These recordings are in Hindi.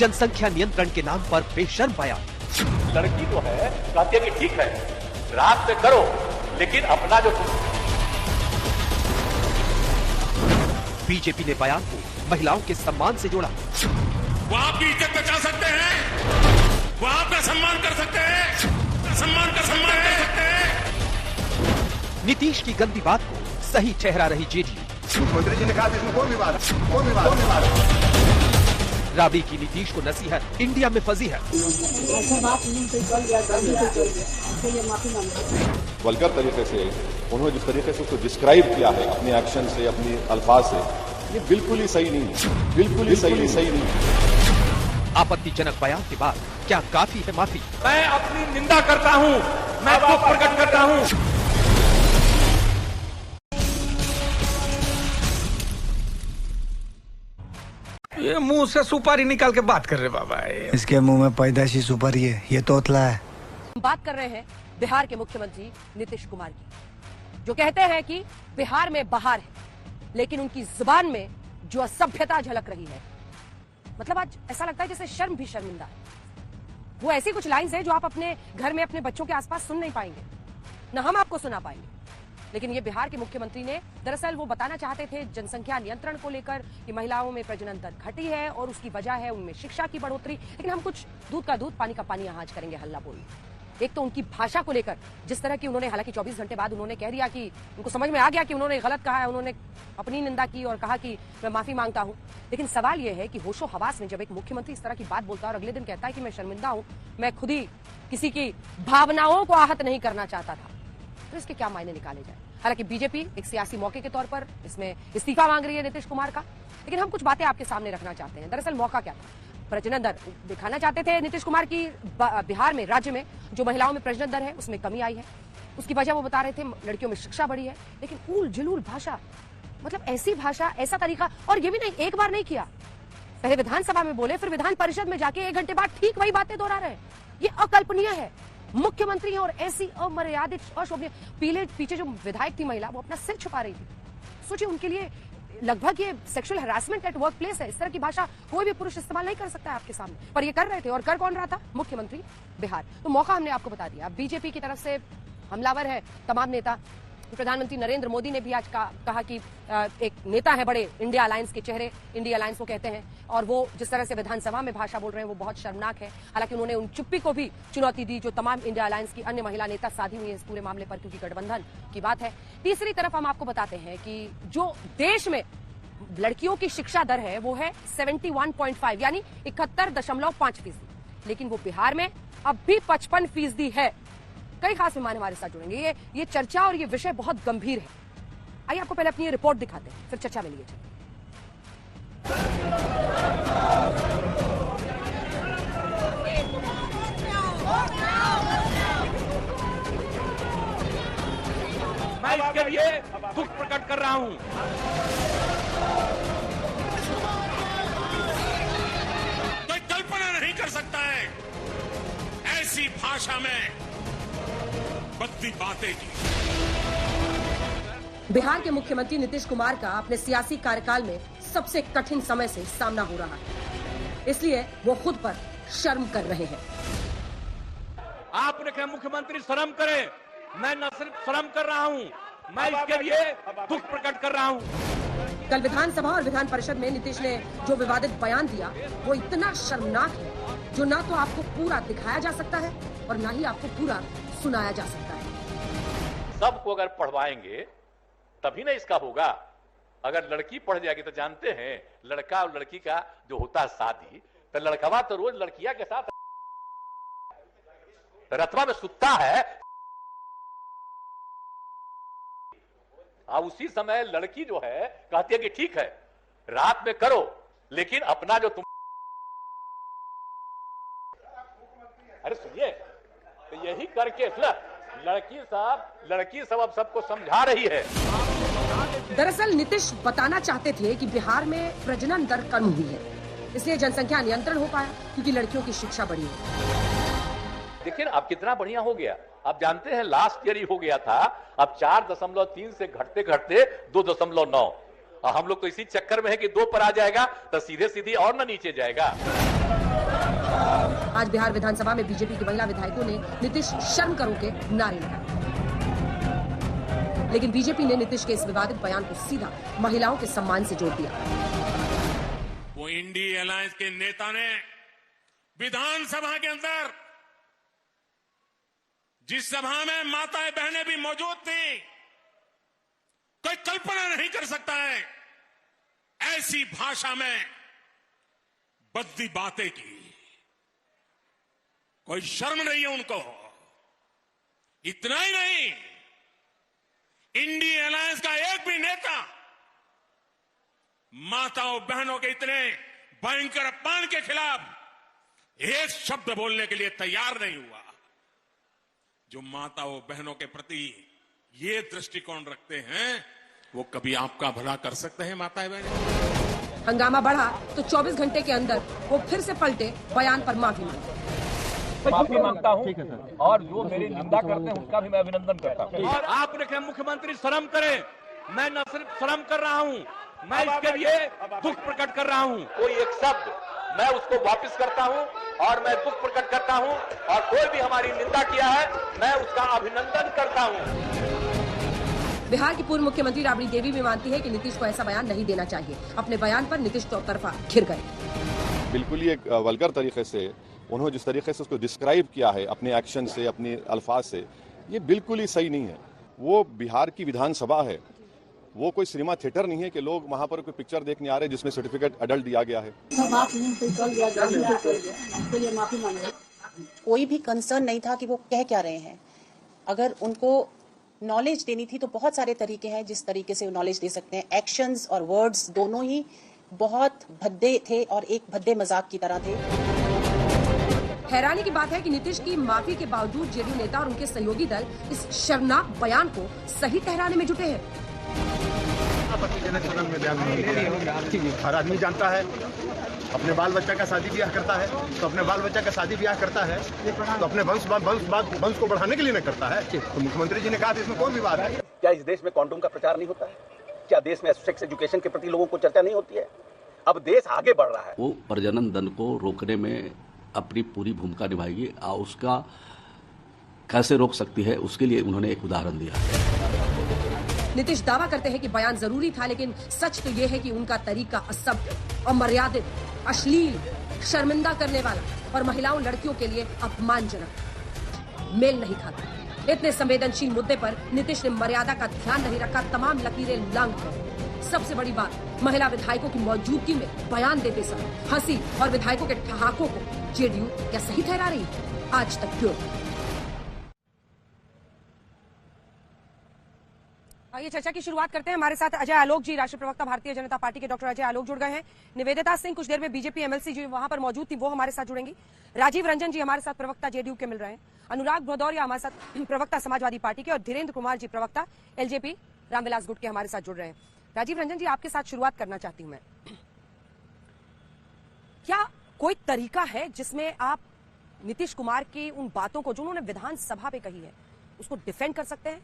जनसंख्या नियंत्रण के नाम पर बेशर्म बयान। लड़की जो है कहती है कि ठीक है रात में करो, लेकिन अपना जो बीजेपी ने बयान को महिलाओं के सम्मान से जोड़ा। वो आपकी इज्जत बचा सकते हैं, वो आपका सम्मान कर सकते हैं, सम्मान कर सकते हैं। नीतीश की गंदी बात को सही ठहरा रही जेडीयू। मुख्यमंत्री जी ने कहा इसमें कौन विवाद है? राबड़ी की नीतीश को नसीहत इंडिया में फजी है। वल्गर तरीके से उन्होंने जिस तरीके से उसको डिस्क्राइब किया है अपने एक्शन से, अपने अल्फाज से, ये बिल्कुल ही सही नहीं है, बिल्कुल ही सही नहीं है। आपत्तिजनक बयान के बाद क्या काफी है माफी? मैं अपनी निंदा करता हूं, मैं दुख प्रकट करता हूं। ये मुंह से सुपारी निकाल के बात कर रहे बाबा। इसके मुंह में पैदाशी सुपारी है, ये तोतला है। बात कर रहे हैं बिहार के मुख्यमंत्री नीतीश कुमार की, जो कहते हैं कि बिहार में बहार है, लेकिन उनकी जुबान में जो असभ्यता झलक रही है, मतलब आज ऐसा लगता है जैसे शर्म भी शर्मिंदा है। वो ऐसी कुछ लाइंस है जो आप अपने घर में अपने बच्चों के आसपास सुन नहीं पाएंगे, न हम आपको सुना पाएंगे। लेकिन ये बिहार के मुख्यमंत्री ने दरअसल वो बताना चाहते थे जनसंख्या नियंत्रण को लेकर कि महिलाओं में प्रजनन दर घटी है और उसकी वजह है उनमें शिक्षा की बढ़ोतरी। लेकिन हम कुछ दूध का दूध पानी का पानी यहाँ आज करेंगे हल्ला बोल। एक तो उनकी भाषा को लेकर जिस तरह की उन्होंने, हालांकि 24 घंटे बाद उन्होंने कह दिया कि उनको समझ में आ गया कि उन्होंने गलत कहा है, उन्होंने अपनी निंदा की और कहा कि मैं माफी मांगता हूं। लेकिन सवाल यह है कि होशो हवास में जब एक मुख्यमंत्री इस तरह की बात बोलता है और अगले दिन कहता है कि मैं शर्मिंदा हूं, मैं खुद ही किसी की भावनाओं को आहत नहीं करना चाहता था, तो इसके क्या मायने निकाले जाए? हालांकि बीजेपी एक सियासी मौके के तौर पर इसमें इस्तीफा मांग रही है नीतीश कुमार का, लेकिन हम कुछ बातें आपके सामने रखना चाहते हैं। दरअसल मौका क्या था? प्रजनन दर दिखाना चाहते थे नीतीश कुमार की बिहार में, राज्य में जो महिलाओं में प्रजनन दर है उसमें कमी आई है। उसकी वजह वो बता रहे थे लड़कियों में शिक्षा बढ़ी है। लेकिन ऊल जुलूल भाषा, मतलब ऐसी भाषा, ऐसा तरीका, और ये भी नहीं, एक बार नहीं किया, पहले विधानसभा में बोले, फिर विधान परिषद में जाके 1 घंटे बाद ठीक वही बातें दोहरा रहे। ये अकल्पनीय है। मुख्यमंत्री और ऐसी अमर्यादित, अशोभनीय, पीछे जो विधायक थी महिला, वो अपना सिर छुपा रही थी। सोचिए, उनके लिए लगभग ये sexual harassment at work place है। इस तरह की भाषा कोई भी पुरुष इस्तेमाल नहीं कर सकता है आपके सामने, पर ये कर रहे थे। और कर कौन रहा था? मुख्यमंत्री बिहार। तो मौका हमने आपको बता दिया। बीजेपी की तरफ से हमलावर है तमाम नेता। प्रधानमंत्री नरेंद्र मोदी ने भी आज कहा कि एक नेता है बड़े इंडिया अलायंस के चेहरे, इंडिया अलायंस को कहते हैं, और वो जिस तरह से विधानसभा में भाषा बोल रहे हैं वो बहुत शर्मनाक है। हालांकि उन्होंने उन चुप्पी को भी चुनौती दी जो तमाम इंडिया अलायंस की अन्य महिला नेता साधी हुई है इस पूरे मामले पर, क्योंकि गठबंधन की बात है। तीसरी तरफ हम आपको बताते हैं कि जो देश में लड़कियों की शिक्षा दर है वो है 71.5 यानी 71.5%, लेकिन वो बिहार में अब भी 55% है। कई खास मेहमान हमारे साथ जुड़ेंगे। ये चर्चा और ये विषय बहुत गंभीर है। आइए आपको पहले अपनी रिपोर्ट दिखाते हैं, फिर चर्चा में लिए चलिए। मैं इसके लिए दुख प्रकट कर रहा हूं। कोई कल्पना नहीं कर सकता है ऐसी भाषा में बद्दी बातें की। बिहार के मुख्यमंत्री नीतीश कुमार का अपने सियासी कार्यकाल में सबसे कठिन समय से सामना हो रहा है, इसलिए वो खुद पर शर्म कर रहे हैं। आपने कहा मुख्यमंत्री शर्म करे, मैं न सिर्फ शर्म कर रहा हूं, मैं इसके लिए दुख प्रकट कर रहा हूं। कल विधानसभा और विधान परिषद में नीतीश ने जो विवादित बयान दिया वो इतना शर्मनाक है जो ना तो आपको पूरा दिखाया जा सकता है और ना ही आपको पूरा सुनाया जा सकता है। सबको अगर पढ़वाएंगे तभी ना इसका होगा। अगर लड़की पढ़ जाएगी तो जानते हैं लड़का और लड़की का जो होता है शादी, तो लड़कवा तो रोज लड़किया के साथ रतवा में सुतता है, उसी समय लड़की जो है कहती है कि ठीक है रात में करो, लेकिन अपना जो तुम, अरे सुनिए, तो यही करके लड़की सब अब सबको समझा रही है। दरअसल नीतीश बताना चाहते थे कि बिहार में प्रजनन दर कम हुई है, इसलिए जनसंख्या नियंत्रण हो पाया, क्योंकि लड़कियों की शिक्षा बढ़ी है। देखिए अब कितना बढ़िया हो गया। आप जानते हैं लास्ट ईयर ही हो गया था, अब 4.3 से घटते घटते 2.9। हम लोग तो इसी चक्कर में है कि 2 पर आ जाएगा तो सीधे सीधी और ना नीचे जाएगा। आज बिहार विधानसभा में बीजेपी की महिला विधायकों ने नीतीश शर्म करो के नारे लगाए, लेकिन बीजेपी ने नीतीश के इस विवादित बयान को सीधा महिलाओं के सम्मान से जोड़ दिया। वो इंडी अलायंस के नेता ने विधानसभा के अंदर, जिस सभा में माताएं बहनें भी मौजूद थी, कोई कल्पना नहीं कर सकता है, ऐसी भाषा में बद्दी बातें की। कोई शर्म नहीं है उनको। इतना ही नहीं, इंडी अलायंस का एक भी नेता माताओं बहनों के इतने भयंकर अपमान के खिलाफ एक शब्द बोलने के लिए तैयार नहीं हुआ। जो माताओं बहनों के प्रति ये दृष्टिकोण रखते हैं, वो कभी आपका भला कर सकते हैं माताएं बहनें? हंगामा बढ़ा तो 24 घंटे के अंदर वो फिर से पलटे, बयान पर माफी मांगता हूं और जो मेरी निंदा करते हैं उसका भी मैं अभिनंदन करता हूं। और आपने कहा मुख्यमंत्री शर्म करें, मैं न सिर्फ शर्म कर रहा हूं, मैं इसके लिए दुख प्रकट कर रहा हूं। कोई एक शब्द मैं उसको वापस करता हूं और मैं दुख प्रकट करता हूं, और कोई भी हमारी निंदा किया है मैं उसका अभिनंदन करता हूं। बिहार की पूर्व मुख्यमंत्री राबड़ी देवी भी मानती है कि नीतीश को ऐसा बयान नहीं देना चाहिए। अपने बयान पर नीतीश चौतरफा घिर गए। बिल्कुल ही एक वल्गर तरीके से उन्होंने जिस तरीके से उसको डिस्क्राइब किया है अपने एक्शन से, अपने अल्फाज से, ये बिल्कुल ही सही नहीं है। वो बिहार की विधानसभा है, वो कोई सिनेमा थिएटर नहीं है कि लोग वहां पर कोई पिक्चर देखने आ रहे हैं जिसमें सर्टिफिकेट अडल्ट दिया गया है। कोई भी कंसर्न नहीं था कि वो कह क्या रहे हैं। अगर उनको नॉलेज देनी थी तो बहुत सारे तरीके हैं जिस तरीके से नॉलेज दे सकते हैं। एक्शंस और वर्ड्स दोनों ही बहुत भद्दे थे और एक भद्दे मजाक की तरह थे। हैरानी की बात है कि नीतीश की माफी के बावजूद जेडीयू नेता और उनके सहयोगी दल इस शर्मनाक बयान को सही ठहराने में जुटे हैं। हर आदमी जानता है, अपने बाल बच्चा का शादी ब्याह करता है तो अपने बाल बच्चा का शादी ब्याह करता है तो अपने वंश को बढ़ाने के लिए न करता है। तो मुख्यमंत्री जी ने कहा इसमें कोई विवाद है। क्या इस देश में कॉन्डोम का प्रचार नहीं होता है? क्या देश में सेक्स एजुकेशन के प्रति लोगों को चर्चा नहीं होती है? अब देश आगे बढ़ रहा है। वो प्रजनन दंड को रोकने में अपनी पूरी भूमिका निभाएगी और उसका कैसे रोक सकती है उसके लिए उन्होंने एक उदाहरण दिया। नीतीश दावा करते हैं कि बयान जरूरी था, लेकिन सच तो यह है कि उनका तरीका असभ्य, अमर्यादित, अश्लील, शर्मिंदा करने वाला और महिलाओं लड़कियों के लिए अपमानजनक मेल नहीं खाता। इतने संवेदनशील मुद्दे पर नीतीश ने मर्यादा का ध्यान नहीं रखा, तमाम लकीरें लांघ गई। सबसे बड़ी बात, महिला विधायकों की मौजूदगी में बयान देते समय हंसी और विधायकों के ठहाकों को जेडीयू क्या सही ठहरा रही है? आज तक क्यों? आइए चर्चा की शुरुआत करते हैं। हमारे साथ अजय आलोक जी, राष्ट्रीय प्रवक्ता भारतीय जनता पार्टी के डॉक्टर अजय आलोक जुड़ गए हैं। निवेदिता सिंह कुछ देर में बीजेपी एमएलसी जी वहां पर मौजूद थी, वो हमारे साथ जुड़ेंगी। राजीव रंजन जी हमारे साथ प्रवक्ता जेडीयू के मिल रहे हैं। अनुराग भदौरिया हमारे साथ प्रवक्ता समाजवादी पार्टी के, और धीरेन्द्र कुमार जी प्रवक्ता एलजेपी रामविलास गुट के हमारे साथ जुड़ रहे हैं। राजीव रंजन जी, आपके साथ शुरुआत करना चाहती हूं मैं। क्या कोई तरीका है जिसमें आप नीतीश कुमार की उन बातों को जो उन्होंने विधानसभा पे कही है उसको डिफेंड कर सकते हैं?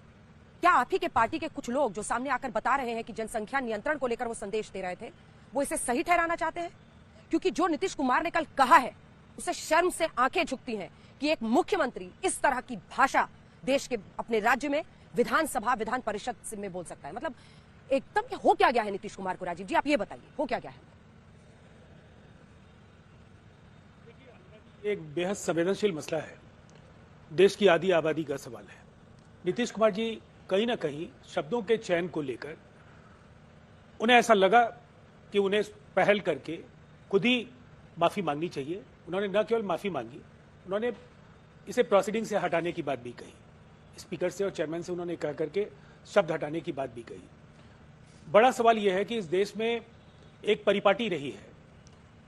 क्या आप ही के पार्टी के कुछ लोग जो सामने आकर बता रहे हैं कि जनसंख्या नियंत्रण को लेकर वो संदेश दे रहे थे, वो इसे सही ठहराना चाहते हैं? क्योंकि जो नीतीश कुमार ने कल कहा है उसे शर्म से आंखें झुकती हैं कि एक मुख्यमंत्री इस तरह की भाषा देश के अपने राज्य में विधानसभा विधान परिषद में बोल सकता है। मतलब एकदम हो क्या गया है नीतीश कुमार को? राजीव जी, आप ये बताइए, हो क्या गया है? एक बेहद संवेदनशील मसला है, देश की आधी आबादी का सवाल है। नीतीश कुमार जी कहीं ना कहीं शब्दों के चयन को लेकर उन्हें ऐसा लगा कि उन्हें पहल करके खुद ही माफी मांगनी चाहिए। उन्होंने न केवल माफी मांगी, उन्होंने इसे प्रोसीडिंग से हटाने की बात भी कही। स्पीकर से और चेयरमैन से उन्होंने कह करके शब्द हटाने की बात भी कही। बड़ा सवाल यह है कि इस देश में एक परिपाटी रही है,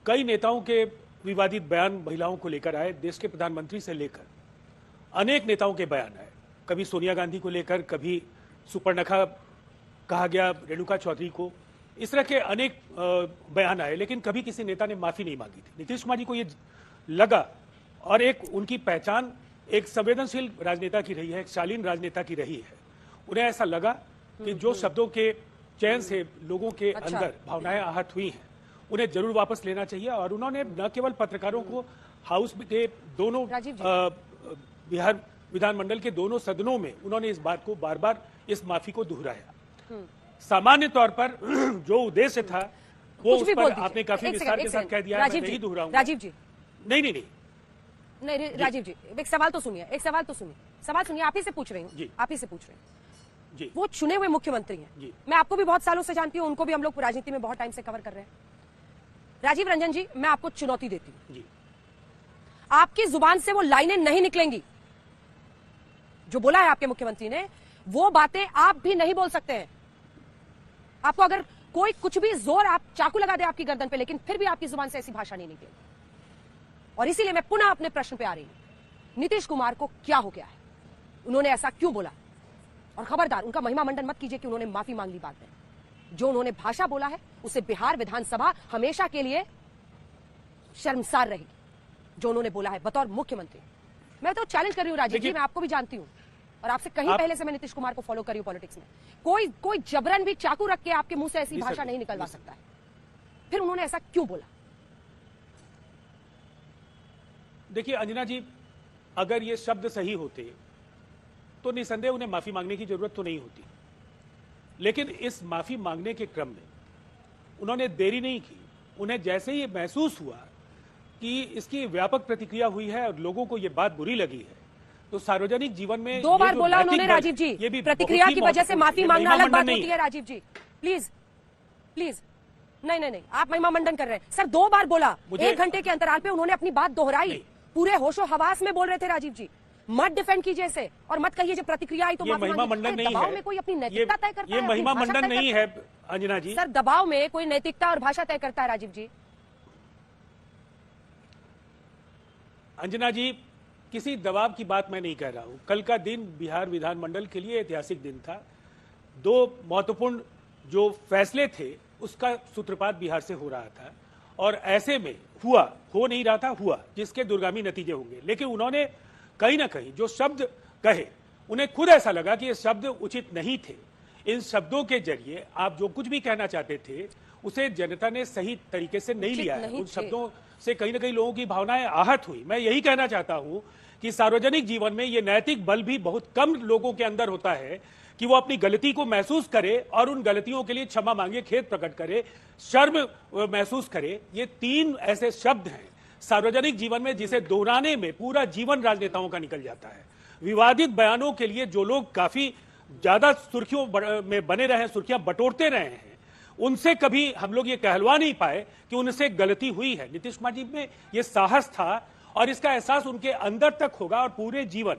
कई नेताओं के विवादित बयान महिलाओं को लेकर आए। देश के प्रधानमंत्री से लेकर अनेक नेताओं के बयान आए, कभी सोनिया गांधी को लेकर, कभी सुपर्णखा कहा गया रेणुका चौधरी को, इस तरह के अनेक बयान आए, लेकिन कभी किसी नेता ने माफी नहीं मांगी थी। नीतीश कुमार जी को ये लगा, और एक उनकी पहचान एक संवेदनशील राजनेता की रही है, एक शालीन राजनेता की रही है। उन्हें ऐसा लगा कि जो शब्दों के चयन से लोगों के अंदर भावनाएं आहत हुई हैं, उन्हें जरूर वापस लेना चाहिए। और उन्होंने न केवल पत्रकारों को हाउस के दोनों बिहार विधानमंडल के दोनों सदनों में उन्होंने इस बात को बार बार इस माफी को दोहराया। सामान्य तौर पर जो उद्देश्य था वो उस पर आपने काफी विस्तार के साथ कह दिया, मैं नहीं दोहराऊंगा। राजीव जी नहीं, राजीव जी एक सवाल तो सुनिए, सवाल सुनिए, आप ही से पूछ रही हूँ, आप ही से पूछ रहे हैं जी। वो चुने हुए मुख्यमंत्री हैं, मैं आपको भी बहुत सालों से जानती हूँ, उनको भी हम लोग राजनीति में बहुत टाइम से कवर कर रहे हैं। राजीव रंजन जी, मैं आपको चुनौती देती हूँ, आपकी जुबान से वो लाइनें नहीं निकलेंगी जो बोला है आपके मुख्यमंत्री ने, वो बातें आप भी नहीं बोल सकते हैं। आपको अगर कोई कुछ भी जोर, आप चाकू लगा दे आपकी गर्दन पे, लेकिन फिर भी आपकी जुबान से ऐसी भाषा नहीं निकलेगी। और इसीलिए मैं पुनः अपने प्रश्न पे आ रही हूं, नीतीश कुमार को क्या हो गया है, उन्होंने ऐसा क्यों बोला? और खबरदार उनका महिमा मंडन मत कीजिए कि उन्होंने माफी मांग ली बाद में। जो उन्होंने भाषा बोला है उसे बिहार विधानसभा हमेशा के लिए शर्मसार रहेगी, जो उन्होंने बोला है बतौर मुख्यमंत्री। मैं तो चैलेंज कर रही हूँ राजीव जी, मैं आपको भी जानती हूँ और आपसे कहीं पहले से मैं नीतीश कुमार को फॉलो कर रही हूँ पॉलिटिक्स में। कोई जबरन भी चाकू रख के आपके मुंह से ऐसी भाषा नहीं निकलवा सकता है। फिर उन्होंने ऐसा क्यों बोला? देखिए अंजना जी, अगर ये शब्द सही होते तो निसंदेह उन्हें माफी मांगने की जरूरत तो नहीं होती, लेकिन इस माफी मांगने के क्रम में उन्होंने देरी नहीं की। उन्हें जैसे ही महसूस हुआ कि इसकी व्यापक प्रतिक्रिया हुई है और लोगों को ये बात बुरी लगी है, तो सार्वजनिक जीवन में 2 बार बोला उन्होंने राजीव जी, प्रतिक्रिया की वजह से माफी मांगना अलग बात होती है। राजीव जी प्लीज नहीं, आप महिमा मंडन कर रहे हैं सर। 2 बार बोला, 1 घंटे के अंतराल पे उन्होंने अपनी बात दोहराई, पूरे होशो हवास में बोल रहे थे। राजीव जी मत डिफेंड कीजिए इसे और मत कहिए जब प्रतिक्रिया आई तो महिमा मंडन नहीं है। में कोई अपनी नैतिकता तय करता है, ये महिमा मंडन नहीं है अंजना जी। सर दबाव में कोई नैतिकता और भाषा तय करता है राजीव जी। अंजना जी, किसी दबाव की बात मैं नहीं कह रहा हूं। कल का दिन बिहार विधानमंडल के लिए ऐतिहासिक दिन था। 2 महत्वपूर्ण जो फैसले थे उसका सूत्रपात बिहार से हो रहा था और ऐसे में हो नहीं रहा था, हुआ जिसके दूरगामी नतीजे होंगे। लेकिन उन्होंने कहीं ना कहीं जो शब्द कहे, उन्हें खुद ऐसा लगा कि ये शब्द उचित नहीं थे। इन शब्दों के जरिए आप जो कुछ भी कहना चाहते थे उसे जनता ने सही तरीके से नहीं लिया है। उन शब्दों से कहीं ना कहीं लोगों की भावनाएं आहत हुई। मैं यही कहना चाहता हूं कि सार्वजनिक जीवन में ये नैतिक बल भी बहुत कम लोगों के अंदर होता है कि वो अपनी गलती को महसूस करे और उन गलतियों के लिए क्षमा मांगे, खेद प्रकट करे, शर्म महसूस करे। ये 3 ऐसे शब्द हैं सार्वजनिक जीवन में जिसे दोहराने में पूरा जीवन राजनेताओं का निकल जाता है। विवादित बयानों के लिए जो लोग काफी ज्यादा सुर्खियों में बने रहे, सुर्खियां बटोरते रहे हैं, उनसे कभी हम लोग ये कहलवा नहीं पाए कि उनसे गलती हुई है। नीतीश कुमार जी में ये साहस था और इसका एहसास उनके अंदर तक होगा और पूरे जीवन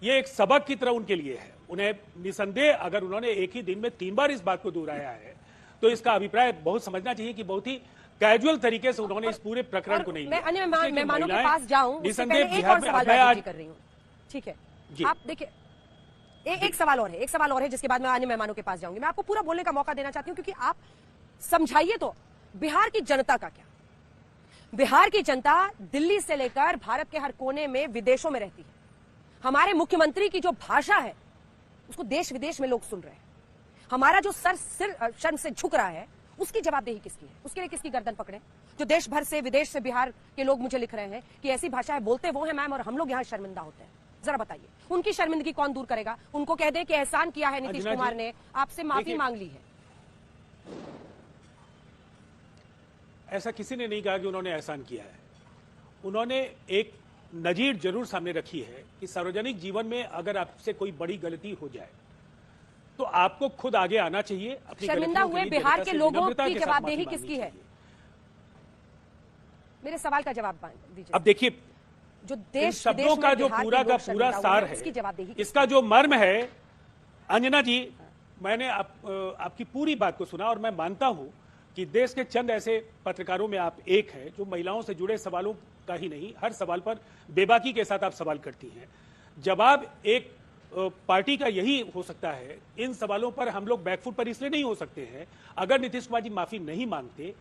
ये एक सबक की तरह उनके लिए है। उन्हें निसंदेह अगर उन्होंने एक ही दिन में 3 बार इस बात को दोहराया है तो इसका अभिप्राय बहुत समझना चाहिए कि बहुत ही कैजुअल तरीके से उन्होंने इस पूरे प्रकरण को नहीं लिया। मैं अन्य मेहमानों के पास जाऊं, निसंदेह एक और सवाल मैं कर रही हूं, ठीक है? आप देखिए, एक सवाल और है जिसके बाद मैं अन्य मेहमानों के पास जाऊंगी। मैं आपको पूरा बोलने का मौका देना चाहती हूं क्योंकि आप समझाइए तो बिहार की जनता का क्या। बिहार की जनता दिल्ली से लेकर भारत के हर कोने में, विदेशों में रहती है। हमारे मुख्यमंत्री की जो भाषा है उसको देश विदेश में लोग सुन रहे हैं। हमारा जो सिर शर्म से झुक रहा है उसकी जवाबदेही किसकी है? उसके लिए किसकी गर्दन पकड़े? जो देश भर से, विदेश से बिहार के लोग मुझे लिख रहे हैं कि ऐसी भाषा है, बोलते वो है मैम और हम लोग यहाँ शर्मिंदा होते हैं। जरा बताइए, उनकी शर्मिंदगी कौन दूर करेगा? उनको कह दे कि एहसान किया है नीतीश कुमार ने, आपसे माफी मांग ली है। ऐसा किसी ने नहीं कहा कि उन्होंने एहसान किया है। उन्होंने एक नजीर जरूर सामने रखी है कि सार्वजनिक जीवन में अगर आपसे कोई बड़ी गलती हो जाए तो आपको खुद आगे आना चाहिए। अपनी शर्मिंदा हुए बिहार के लोगों की जवाबदेही किसकी है? मेरे सवाल का जवाब दीजिए। अब देखिए, जो देश शब्दों का जो पूरा का पूरा सार है, इसका जो मर्म है, अंजना जी, मैंने आपकी पूरी बात को सुना और मैं मानता हूं कि देश के चंद ऐसे पत्रकारों में आप एक हैं जो महिलाओं से जुड़े सवालों का ही नहीं, हर सवाल पर बेबाकी के साथ आप सवाल करती हैं। जवाब एक पार्टी का यही हो सकता है। इन सवालों पर हम लोग बैकफुट पर इसलिए नहीं हो सकते हैं, अगर नीतीश कुमार जी माफी नहीं मांगते,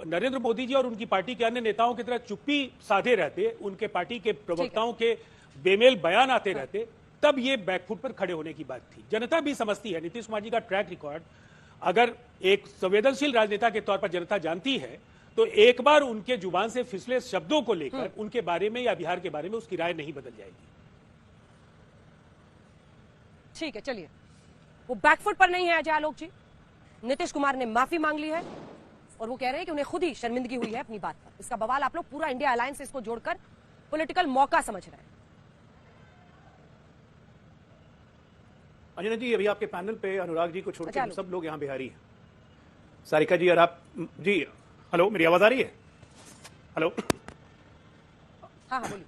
नरेंद्र मोदी जी और उनकी पार्टी के अन्य नेताओं की तरह चुप्पी साधे रहते, उनके पार्टी के प्रवक्ताओं के बेमेल बयान आते रहते, तब ये बैकफुट पर खड़े होने की बात थी। जनता भी समझती है नीतीश कुमार जी का ट्रैक रिकॉर्ड, अगर एक संवेदनशील राजनेता के तौर पर जनता जानती है तो एक बार उनके जुबान से फिसले शब्दों को लेकर उनके बारे में या बिहार के बारे में उसकी राय नहीं बदल जाएगी। ठीक है, चलिए, वो बैकफुट पर नहीं है अजय आलोक जी। नीतीश कुमार ने माफी मांग ली है और वो कह रहे हैं कि उन्हें खुद ही शर्मिंदगी हुई है अपनी बात पर। इसका बवाल आप लोग पूरा इंडिया अलायंस से इसको जोड़कर पॉलिटिकल मौका समझ रहे हैं। अंजना जी, अभी आपके पैनल पे अनुराग जी को छोड़कर हम सब लोग यहाँ बिहारी हैं। सारिका जी और आप जी, हेलो, मेरी आवाज आ रही है? हेलो, हाँ हाँ बोलिए।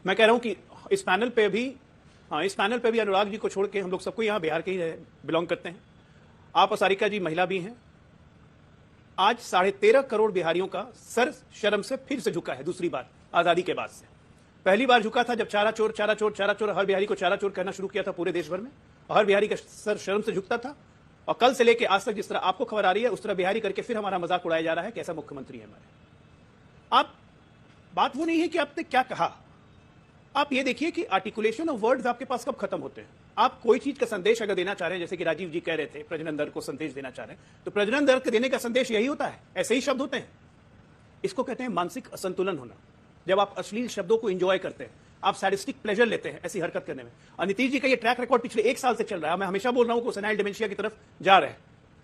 मैं कह रहा हूँ कि इस पैनल पे भी अनुराग जी को छोड़ के हम लोग सबको यहाँ बिहार के ही बिलोंग करते हैं। आप और सारिका जी महिला भी हैं। आज 13.5 करोड़ बिहारियों का सर शर्म से फिर से झुका है। दूसरी बार आजादी के बाद से पहली बार झुका था जब चारा चोर हर बिहारी को चारा चोर कहना शुरू किया था पूरे देश भर में, और हर बिहारी का सर शर्म से झुकता था। और कल से लेके आज तक जिस तरह आपको खबर आ रही है उस तरह बिहारी करके फिर हमारा मजाक उड़ाया जा रहा है, कैसा मुख्यमंत्री है हमारे। आप बात वो नहीं है कि आपने क्या कहा, आप ये देखिए कि आर्टिकुलेशन ऑफ वर्ड्स आपके पास कब खत्म होते हैं। आप कोई चीज का संदेश अगर देना चाह रहे हैं, जैसे कि राजीव जी कह रहे थे प्रजनन दर को संदेश देना चाह रहे हैं, तो प्रजनन दर देने का संदेश यही होता है, ऐसे ही शब्द होते हैं। इसको कहते हैं मानसिक असंतुलन होना। जब आप अश्लील शब्दों को एंजॉय करते हैं, आप सैडिस्टिक प्लेजर लेते हैं ऐसी हरकत करने में। और नीतीश जी का ये ट्रैक रिकॉर्ड पिछले 1 साल से चल रहा है। मैं हमेशा बोल रहा हूं कि सेनाइल डिमेंशिया की तरफ जा रहे हैं।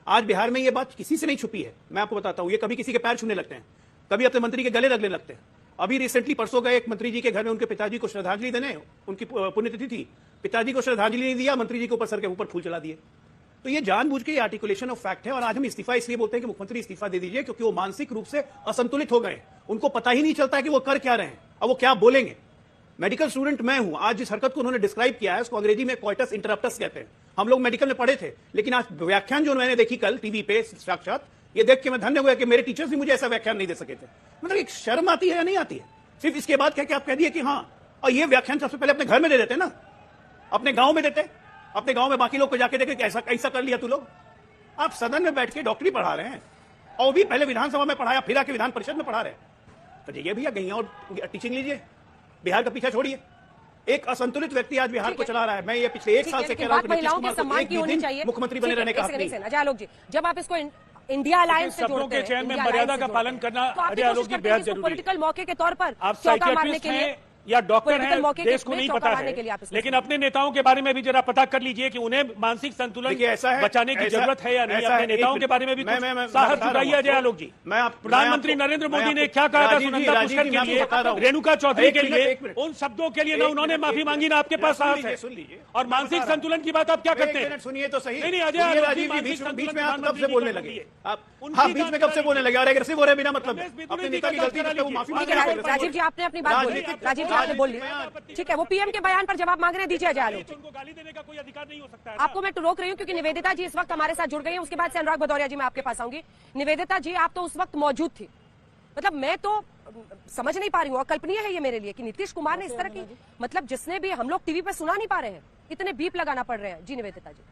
आज बिहार में ये बात किसी से नहीं छुपी है। मैं आपको बताता हूं, ये कभी किसी के पैर छूने लगते हैं, कभी अपने मंत्री के गले लगने लगते हैं। अभी रिसेंटली परसों गए एक मंत्री जी के घर में उनके पिताजी को श्रद्धांजलि देने, उनकी पुण्यतिथि थी, पिताजी को श्रद्धांजलि नहीं दिया, मंत्री जी को ऊपर सर के ऊपर फूल चला दिए। तो ये जानबूझ के आर्टिकुलेशन ऑफ फैक्ट है। और आज हम इस्तीफा इसलिए बोलते हैं कि मुख्यमंत्री इस्तीफा दे दीजिए, क्योंकि वो मानसिक रूप से असंतुलित हो गए। उनको पता ही नहीं चलता है कि वो कर क्या रहे हैं और वो क्या बोलेंगे। मेडिकल स्टूडेंट मैं हूं। आज जिस हरकत को उन्होंने डिस्क्राइब किया है उसको अंग्रेजी में कोइटस इंटरप्टस कहते हैं। हम लोग मेडिकल में पढ़े थे, लेकिन आज व्याख्यान जो मैंने देखी कल टीवी पे साक्षात, ये देख के मैं धन्य हुआ कि मेरे टीचर्स भी मुझे ऐसा व्याख्यान नहीं दे सके थे। मतलब एक शर्म आती है या नहीं आती है? सिर्फ इसके बाद क्या आप कह दिए कि हाँ, और ये व्याख्यान सबसे पहले अपने घर में दे देते ना, अपने गांव में देते, अपने गांव में बाकी लोग को जाके देखे कि ऐसा कर लिया तू लोग। आप सदन में बैठ के डॉक्टरी पढ़ा रहे हैं और भी पहले विधानसभा में पढ़ाया, फिर आके विधान परिषद में पढ़ा रहे हैं। तो ये भैया गई और टीचिंग लीजिए, बिहार का पीछा छोड़िए। एक असंतुलित व्यक्ति आज बिहार को चला रहा है। मैं ये पिछले 1 साल से कह रहा हूं कि नीतीश कुमार को एक भी दिन मुख्यमंत्री बने रहने का हक नहीं। अजय आलोक जी, जब आप इसको इंडिया अलायंस से जोड़ते हैं, चयन में मर्यादा का पालन करना अजय आलोक जी बेहद जरूरी है। पॉलिटिकल मौके के तौर पर आप साइकियाट्रिस्ट हैं या डॉक्टर हैं, देश को नहीं पता है, लेकिन अपने नेताओं के बारे में भी जरा पता कर लीजिए कि उन्हें मानसिक संतुलन बचाने की जरूरत है या नहीं। अपने नेताओं के बारे में भी साहस जुटाइए अजय आलोक जी। प्रधानमंत्री नरेंद्र मोदी ने क्या कहा था सुनंदा पुष्कर के लिए, रेणुका चौधरी के लिए, उन शब्दों के लिए ना उन्होंने माफी मांगी ना आपके पास साहस है। और मानसिक संतुलन की बात आप क्या करते हैं? सुनिए तो सही। नहीं अजय आलोक जी, बीच में आप कब से बोलने लगे? बीच में कब से बोलने लगे? और एग्रेसिव हो रहे बिना मतलब अपने नेता की गलती पे वो माफी मांग रहे हैं। राजीव जी आपने अपनी बात बोली, राजीव जी आपने बोल लिया, ठीक है। वो पीएम के बयान पर जवाब मांग रहे हैं, दीजिए अजय आलोक। उनको गाली देने का कोई अधिकार नहीं हो सकता है। आपको मैं तो रोक रही हूँ क्योंकि निवेदिता जी इस वक्त हमारे साथ जुड़ गई हैं। उसके बाद से अनुराग भदौरिया जी मैं आपके पास आऊंगी। निवेदिता जी, आप तो उस वक्त मौजूद थी। मतलब मैं तो समझ नहीं पा रही हूँ, अकल्पनीय है ये मेरे लिए कि नीतीश कुमार ने इस तरह की, मतलब जिसने भी हम लोग टीवी पे सुना नहीं पा रहे हैं, इतने बीप लगाना पड़ रहे हैं। जी निवेदिता जी,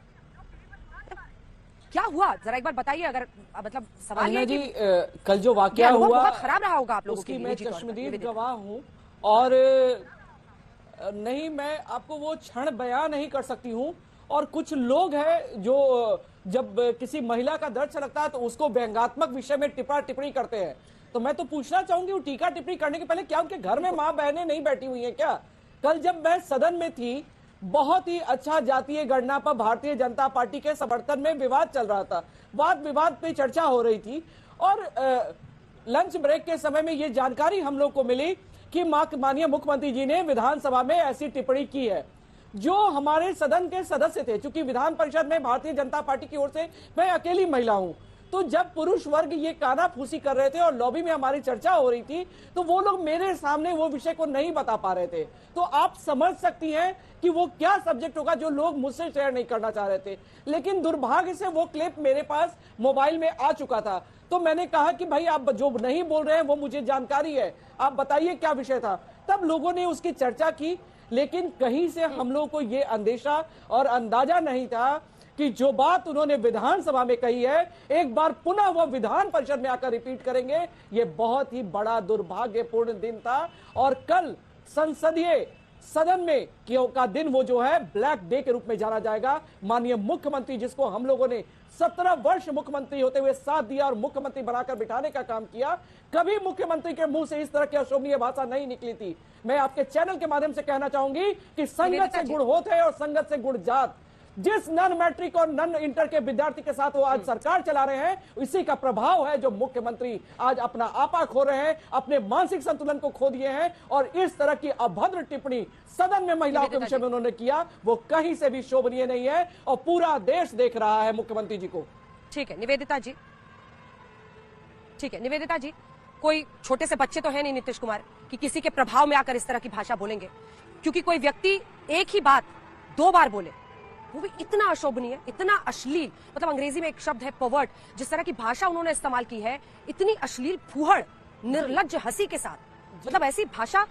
क्या हुआ जरा एक बार बताइए। अगर मतलब सवाल ये जी, कल जो वाकया हुआ बहुत खराब रहा होगा आप लोगों के लिए। मैं चश्मदीद गवाह हूँ और नहीं, मैं आपको वो क्षण बयान नहीं कर सकती हूँ। और कुछ लोग हैं जो जब किसी महिला का दर्द छलकता है तो उसको व्यंग्यात्मक विषय में टिप्पणी करते हैं। तो मैं तो पूछना चाहूंगी, वो टीका टिप्पणी करने के पहले क्या उनके घर में माँ बहनें नहीं बैठी हुई हैं क्या? कल जब मैं सदन में थी, बहुत ही अच्छा जातीय गणना पर भारतीय जनता पार्टी के समर्थन में विवाद चल रहा था। वाद विवाद पे चर्चा हो रही थी और लंच ब्रेक के समय में ये जानकारी हम लोग को मिली कि माननीय मुख्यमंत्री जी ने विधानसभा में ऐसी टिप्पणी की है। जो हमारे सदन के सदस्य थे, चूंकि विधान परिषद में भारतीय जनता पार्टी की ओर से मैं अकेली महिला हूं, तो जब पुरुष वर्ग ये कानाफूसी कर रहे थे और लॉबी में हमारी चर्चा हो रही थी, तो वो लोग मेरे सामने वो विषय को नहीं बता पा रहे थे। तो आप समझ सकती हैं कि वो क्या सब्जेक्ट होगा जो लोग मुझसे शेयर नहीं करना चाह रहे थे। लेकिन दुर्भाग्य से वो क्लिप मेरे पास मोबाइल में आ चुका था। तो मैंने कहा कि भाई आप जो नहीं बोल रहे हैं वो मुझे जानकारी है, आप बताइए क्या विषय था। तब लोगों ने उसकी चर्चा की, लेकिन कहीं से हम लोगों को ये अंदेशा और अंदाजा नहीं था कि जो बात उन्होंने विधानसभा में कही है, एक बार पुनः वो विधान परिषद में आकर रिपीट करेंगे। ये बहुत ही बड़ा दुर्भाग्यपूर्ण दिन था। और कल संसदीय सदन में का दिन वो जो है ब्लैक डे के रूप में जाना जाएगा। माननीय मुख्यमंत्री, जिसको हम लोगों ने 17 वर्ष मुख्यमंत्री होते हुए साथ दिया और मुख्यमंत्री बनाकर बिठाने का काम किया, कभी मुख्यमंत्री के मुंह से इस तरह की अशोभनीय भाषा नहीं निकली थी। मैं आपके चैनल के माध्यम से कहना चाहूंगी कि संगत से गुण होत है और संगत से गुण जात। जिस नन मैट्रिक और नन इंटर के विद्यार्थी के साथ वो आज सरकार चला रहे हैं, इसी का प्रभाव है जो मुख्यमंत्री आज अपना आपा खो रहे हैं, अपने मानसिक संतुलन को खो दिए हैं। और इस तरह की अभद्र टिप्पणी सदन में महिलाओं के विषय में उन्होंने किया, वो कहीं से भी शोभनीय नहीं है और पूरा देश देख रहा है मुख्यमंत्री जी को। ठीक है निवेदिता जी, ठीक है निवेदिता जी, कोई छोटे से बच्चे तो है नहीं नीतीश कुमार कि किसी के प्रभाव में आकर इस तरह की भाषा बोलेंगे, क्योंकि कोई व्यक्ति एक ही बात 2 बार बोले, वो भी इतना अशोभनीय, इतना अश्लील, मतलब अंग्रेजी में एक शब्द है पर्वर्ट, जिस तरह की भाषा उन्होंने इस्तेमाल की है, इतनी अश्लील, फूहड़, निर्लज्ज हंसी के साथ, मतलब ऐसी भाषा।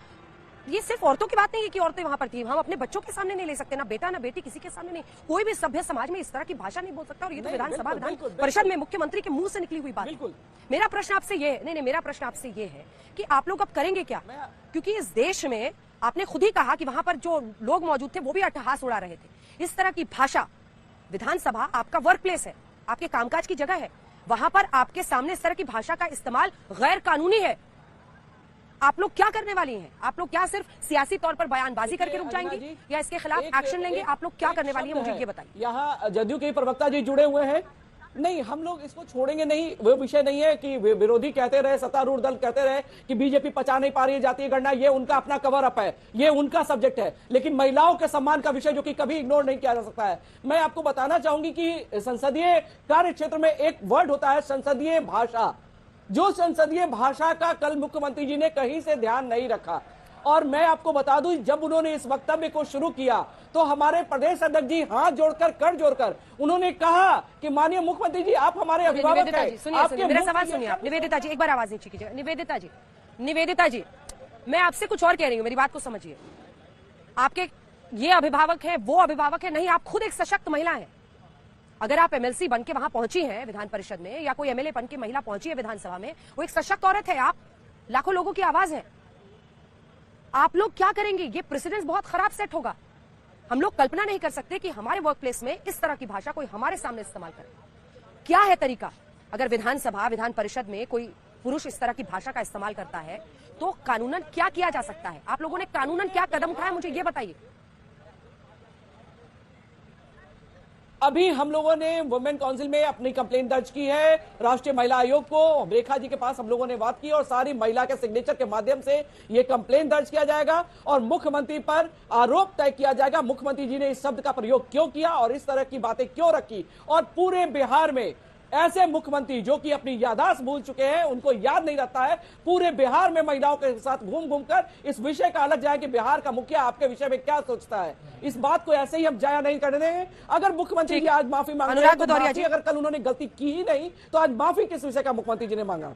ये सिर्फ औरतों की बात नहीं है कि औरतें वहां पर थी, हम अपने बच्चों के सामने नहीं ले सकते, ना बेटा ना बेटी, किसी के सामने नहीं। कोई भी सभ्य समाज में इस तरह की भाषा नहीं बोल सकता, और ये तो विधानसभा विधान परिषद में मुख्यमंत्री के मुंह से निकली हुई बात है। मेरा प्रश्न आपसे ये है, नहीं मेरा प्रश्न आपसे ये है कि आप लोग अब करेंगे क्या, क्योंकि इस देश में आपने खुद ही कहा कि वहां पर जो लोग मौजूद थे वो भी अट्टहास उड़ा रहे थे। इस तरह की भाषा, विधानसभा आपका वर्क प्लेस है, आपके कामकाज की जगह है, वहां पर आपके सामने इस तरह की भाषा का इस्तेमाल गैर कानूनी है। आप लोग क्या करने वाली हैं? आप लोग क्या सिर्फ सियासी तौर पर बयानबाजी करके रुक जाएंगे या इसके खिलाफ एक्शन लेंगे? आप लोग क्या करने वाली हैं, मुझे ये बताइए। यहाँ जदयू के प्रवक्ता जी जुड़े हुए हैं। नहीं, हम लोग इसको छोड़ेंगे नहीं। वो विषय नहीं है कि विरोधी कहते रहे, सत्तारूढ़ दल कहते रहे कि बीजेपी पचा नहीं पा रही है जातीय गणना, ये उनका अपना कवर अप है, ये उनका सब्जेक्ट है। लेकिन महिलाओं के सम्मान का विषय जो कि कभी इग्नोर नहीं किया जा सकता है। मैं आपको बताना चाहूंगी कि संसदीय कार्य क्षेत्र में एक वर्ड होता है संसदीय भाषा। जो संसदीय भाषा का कल मुख्यमंत्री जी ने कहीं से ध्यान नहीं रखा। और मैं आपको बता दूं, जब उन्होंने इस वक्तव्य को शुरू किया तो हमारे प्रदेश अध्यक्ष जी हाथ जोड़कर, कर जोड़कर उन्होंने कहा कि माननीय मुख्यमंत्री जी, आप हमारे अभिभावक हैं। आपके मेरा सवाल सुनिए आप। निवेदिता जी, एक बार आवाज नीचे कीजिए। निवेदिता जी, मैं आपसे कुछ और कह रही हूँ, मेरी बात को समझिए। आपके ये अभिभावक है, वो अभिभावक है नहीं, आप खुद एक सशक्त महिला है। अगर आप एमएलसी बन के वहां पहुंची हैं विधान परिषद में, या कोई एमएलए बन के महिला पहुंची है विधानसभा में, वो एक सशक्त औरत है। आप लाखों लोगों की आवाज है। आप लोग क्या करेंगे? ये प्रेसिडेंस बहुत खराब सेट होगा। हम लोग कल्पना नहीं कर सकते कि हमारे वर्क प्लेस में इस तरह की भाषा कोई हमारे सामने इस्तेमाल करे। क्या है तरीका? अगर विधानसभा, विधान परिषद में कोई पुरुष इस तरह की भाषा का इस्तेमाल करता है तो कानूनन क्या किया जा सकता है? आप लोगों ने कानूनन क्या कदम उठाया, मुझे ये बताइए। अभी हम लोगों ने वुमेन काउंसिल में अपनी कंप्लेंट दर्ज की है राष्ट्रीय महिला आयोग को। रेखा जी के पास हम लोगों ने बात की और सारी महिला के सिग्नेचर के माध्यम से ये कंप्लेंट दर्ज किया जाएगा और मुख्यमंत्री पर आरोप तय किया जाएगा। मुख्यमंत्री जी ने इस शब्द का प्रयोग क्यों किया और इस तरह की बातें क्यों रखी, और पूरे बिहार में ऐसे मुख्यमंत्री जो कि अपनी याददाश्त भूल चुके हैं, उनको याद नहीं रहता है, पूरे बिहार में महिलाओं के साथ घूम घूम कर इस विषय का अलग जाए कि बिहार का मुखिया आपके विषय में क्या सोचता है। इस बात को ऐसे ही हम जाया नहीं करने देंगे। अगर मुख्यमंत्री जी आज माफी मांग रहे हैं तो माफी, अगर कल उन्होंने गलती की ही नहीं तो आज माफी किस विषय का मुख्यमंत्री जी ने मांगा?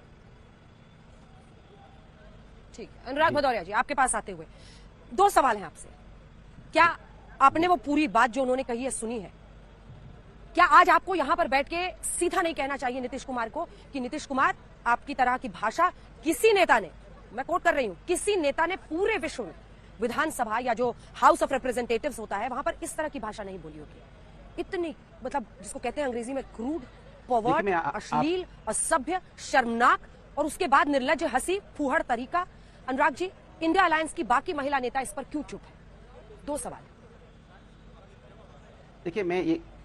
ठीक, अनुराग भदौरिया जी, आपके पास आते हुए 2 सवाल हैं आपसे। क्या आपने वो पूरी बात जो उन्होंने कही है सुनी है? क्या आज आपको यहां पर बैठ के सीधा नहीं कहना चाहिए नीतीश कुमार को कि नीतीश कुमार, आपकी तरह की भाषा किसी नेता ने, मैं कोट कर रही हूं, किसी नेता ने पूरे विश्व में विधानसभा या जो हाउस ऑफ रिप्रेजेंटेटिव्स होता है वहां पर इस तरह की भाषा नहीं बोली होगी। इतनी, मतलब जिसको कहते हैं अंग्रेजी में क्रूड, पर्वर्ट, अश्लील, असभ्य, शर्मनाक, और उसके बाद निर्लज्ज हंसी, फूहड़ तरीका। अनुराग जी, इंडिया अलायंस की बाकी महिला नेता इस पर क्यों चुप है? 2 सवाल। देखिए,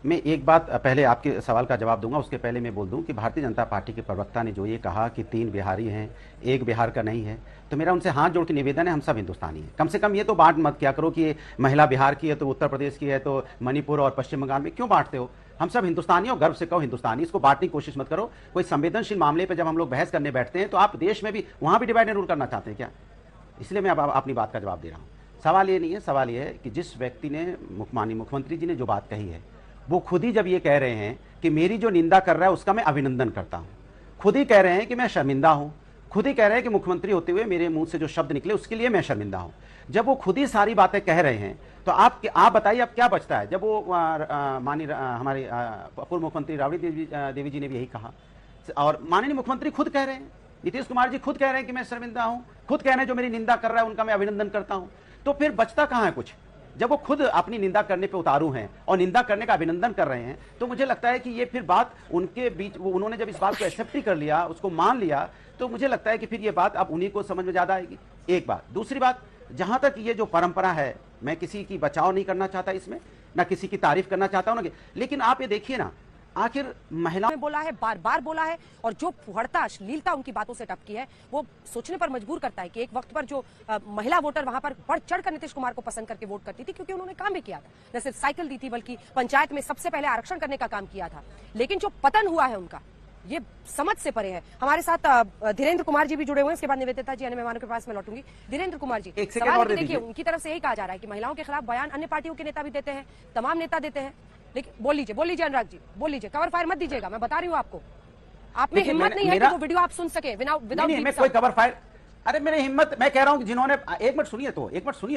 मैं एक बात पहले आपके सवाल का जवाब दूंगा, उसके पहले मैं बोल दूं कि भारतीय जनता पार्टी के प्रवक्ता ने जो ये कहा कि 3 बिहारी हैं, 1 बिहार का नहीं है, तो मेरा उनसे हाथ जोड़ के निवेदन है, हम सब हिंदुस्तानी हैं। कम से कम ये तो बांट मत किया करो कि महिला बिहार की है तो उत्तर प्रदेश की है तो मणिपुर और पश्चिम बंगाल में क्यों बांटते हो? हम सब हिंदुस्तानी हो, गर्व से कहो हिंदुस्तानी। इसको बांटने की कोशिश मत करो। कोई संवेदनशील मामले पर जब हम लोग बहस करने बैठते हैं तो आप देश में भी वहां भी डिवाइड एंड रूल करना चाहते हैं क्या? इसलिए मैं अब अपनी बात का जवाब दे रहा हूँ। सवाल ये नहीं है, सवाल ये है कि जिस व्यक्ति ने, माननीय मुख्यमंत्री जी ने जो बात कही है, वो खुद ही जब ये कह रहे हैं कि मेरी जो निंदा कर रहा है उसका मैं अभिनंदन करता हूं, खुद ही कह रहे हैं कि मैं शर्मिंदा हूं, खुद ही कह रहे हैं कि मुख्यमंत्री होते हुए मेरे मुंह से जो शब्द निकले उसके लिए मैं शर्मिंदा हूं। जब वो खुद ही सारी बातें कह रहे हैं तो आप बताइए अब क्या बचता है? जब वो माननीय हमारे पूर्व मुख्यमंत्री राबड़ी देवी जी ने भी यही कहा, और माननीय मुख्यमंत्री खुद कह रहे हैं, नीतीश कुमार जी खुद कह रहे हैं कि मैं शर्मिंदा हूं, खुद कह रहे हैं जो मेरी निंदा कर रहा है उनका मैं अभिनंदन करता हूं। तो फिर बचता कहां है कुछ? जब वो खुद अपनी निंदा करने पे उतारू हैं और निंदा करने का अभिनंदन कर रहे हैं, तो मुझे लगता है कि ये फिर बात उनके बीच, उन्होंने जब इस बात को एक्सेप्ट ही कर लिया, उसको मान लिया, तो मुझे लगता है कि फिर ये बात अब उन्हीं को समझ में ज्यादा आएगी। एक बात। दूसरी बात, जहां तक ये जो परंपरा है, मैं किसी की बचाव नहीं करना चाहता इसमें, ना किसी की तारीफ करना चाहता हूं, लेकिन आप ये देखिए ना, आखिर महिलाओं ने बोला है, बार बार बोला है, और जो फुहड़ता अश्लीलता उनकी बातों से टपकी है, वो सोचने पर मजबूर करता है कि एक वक्त पर जो महिला वोटर वहां पर बढ़ चढ़कर नीतीश कुमार को पसंद करके वोट करती थी, क्योंकि उन्होंने काम भी किया था, न सिर्फ साइकिल दी थी बल्कि पंचायत में सबसे पहले आरक्षण करने का काम किया था। लेकिन जो पतन हुआ है उनका, ये समझ से परे है। हमारे साथ धीरेन्द्र कुमार जी भी जुड़े हुए हैं, इसके बाद निवेदिता जी अन्य मेहमानों के पास मैं लौटूंगी। धीरेन्द्र कुमार जी, सवाल देखिए, उनकी तरफ से यही कहा जा रहा है कि महिलाओं के खिलाफ बयान अन्य पार्टियों के नेता भी देते हैं, तमाम नेता देते हैं, लेकिन बोल लीजिए अनुराग जी, बोल लीजिए, कवर फायर मत दीजिएगा, मैं बता रही हूँ आपको, आप में हिम्मत नहीं है कि वो वीडियो आप सुन सके विदाउट कोई कवर फायर। अरे मेरी हिम्मत, मैं कह रहा हूं कि जिन्होंने, एक मिनट सुनिए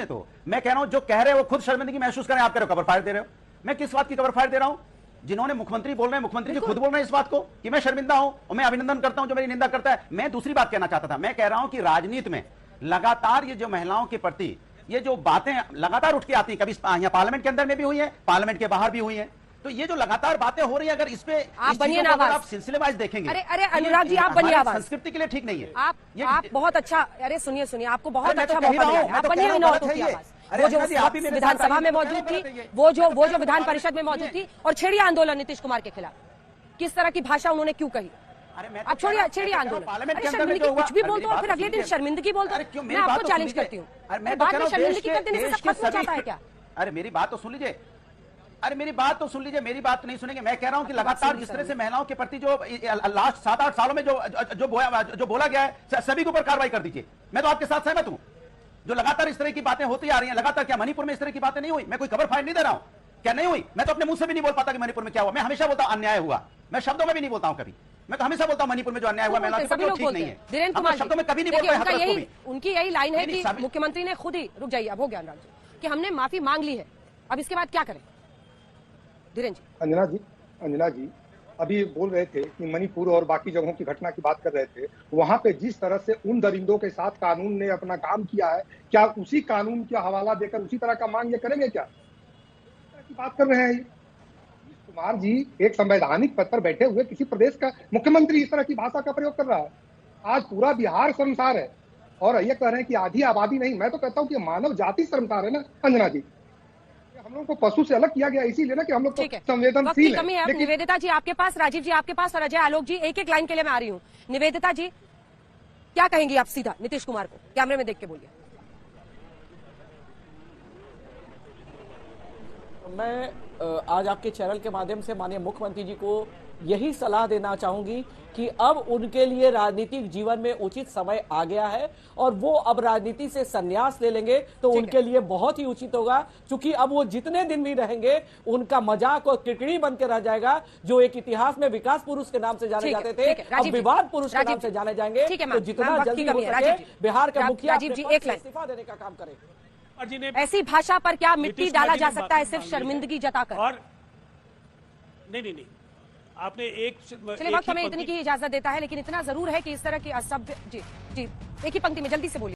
तो, मैं कह रहा हूं जो कह रहे हो वो खुद शर्मिंदगी महसूस करें, आप कह रहे हो कवर फायर दे रहे हो। मैं किस बात की कवर फायर दे रहा हूं? जिन्होंने मुख्यमंत्री बोल रहे हैं, मुख्यमंत्री जी खुद बोल रहे हैं इस बात को कि मैं शर्मिंदा हूं और मैं अभिनंदन करता हूं जो मेरी निंदा करता है। मैं दूसरी बात कहना चाहता था, मैं कह रहा हूं कि राजनीति में लगातार ये जो महिलाओं के प्रति ये जो बातें लगातार उठ के आती हैं, कभी यहाँ पार्लियामेंट के अंदर में भी हुई है, पार्लियामेंट के बाहर भी हुई है, तो ये जो लगातार बातें हो रही है, अगर इस पे आप बनिए ना, आप सिलसिलेवाज देखेंगे, अरे अनुराग जी, आप बनिए आवाज, संस्कृति के लिए ठीक नहीं है। आप बहुत अच्छा, अरे सुनिए, आपको बहुत अच्छा मौका मिला है, आप बनिए ना की आवाज। वो जो विधानसभा में मौजूद थी, वो जो विधान परिषद में मौजूद थी, और छेड़िया आंदोलन नीतीश कुमार के खिलाफ, किस तरह की भाषा उन्होंने क्यों कही? आप छोड़िए छेड़िया आंदोलन, शर्मिंदगी कुछ भी बोल दो और फिर अगले दिन शर्मिंदगी बोल दो। मैं आपको चैलेंज करती हूँ, बाद में शर्मिंदगी कर देने से सब खत्म हो जाता है क्या? अरे मेरी बात तो सुन लीजिए, मेरी बात तो नहीं सुनेंगे। मैं कह रहा हूं कि लगातार जिस तरह से महिलाओं के प्रति जो लास्ट 7-8 सालों में जो बोला गया है, सभी के ऊपर कार्रवाई कर दीजिए। मैं तो आपके साथ सहमत हूं। जो लगातार इस तरह की बातें होती आ रही हैं, लगातार, क्या मणिपुर में इस तरह की बातें नहीं हुई? मैं कोई कवर फायर नहीं दे रहा हूं, क्या नहीं हुई? मैं तो अपने मुंह से भी नहीं बोल पाता कि मणिपुर में क्या हुआ। मैं हमेशा बोलता हूं अन्याय हुआ, मैं शब्दों में भी नहीं बोलता हूं कभी। मैं तो हमेशा बोलता हूं मणिपुर में जो अन्याय हुआ, महिला के प्रति ठीक नहीं है। धीरेन्द्र कुमार शब्दों में कभी नहीं बोलते। उनकी यही लाइन है कि मुख्यमंत्री ने खुद ही, रुक जाइए, अब हो गया अनुराग जी, कि हमने माफी मांग ली है, अब इसके बाद क्या करें? धीरेन्द्र जी। अंजना जी अभी बोल रहे थे कि मणिपुर और बाकी जगहों की घटना की बात कर रहे थे, वहां पे जिस तरह से उन दरिंदों के साथ कानून ने अपना काम किया है, क्या उसी कानून का हवाला देकर उसी तरह का मांग ये करेंगे? क्या की बात कर रहे हैं कुमार जी? एक संवैधानिक पद पर बैठे हुए किसी प्रदेश का मुख्यमंत्री इस तरह की भाषा का प्रयोग कर रहा है। आज पूरा बिहार शर्मसार है, और ये कह रहे हैं कि आधी आबादी नहीं। मैं तो कहता हूँ कि मानव जाति शर्मसार है ना अंजना जी। हम लोग को पशु से अलग किया गया इसीलिए ना कि हम लोग संवेदनशील हैं। लेकिन निवेदिता जी आपके पास, राजीव जी आपके पास, और अजय आलोक जी, एक लाइन के लिए मैं आ रही हूँ। निवेदिता जी क्या कहेंगी आप सीधा नीतीश कुमार को? कैमरे में देख के बोलिए। मैं आज आपके चैनल के माध्यम से माननीय मुख्यमंत्री जी को यही सलाह देना चाहूंगी कि अब उनके लिए राजनीतिक जीवन में उचित समय आ गया है, और वो अब राजनीति से संन्यास ले लेंगे तो उनके लिए बहुत ही उचित होगा, क्योंकि अब वो जितने दिन भी रहेंगे उनका मजाक और किरकिरी बन के रह जाएगा। जो एक इतिहास में विकास पुरुष के नाम से जाने जाते थे, अब विवाद पुरुष के नाम से जाने जाएंगे। तो जितना जल्दी हो सके बिहार का मुखिया इस्तीफा देने का काम करे। ऐसी भाषा पर क्या मिट्टी डाला जा सकता है सिर्फ शर्मिंदगी जताकर? और नहीं, आपने चलिए वक्त हमें इतनी की इजाजत देता है, लेकिन इतना जरूर है कि इस तरह की असभ्य, जी एक ही पंक्ति में जल्दी से बोलिए।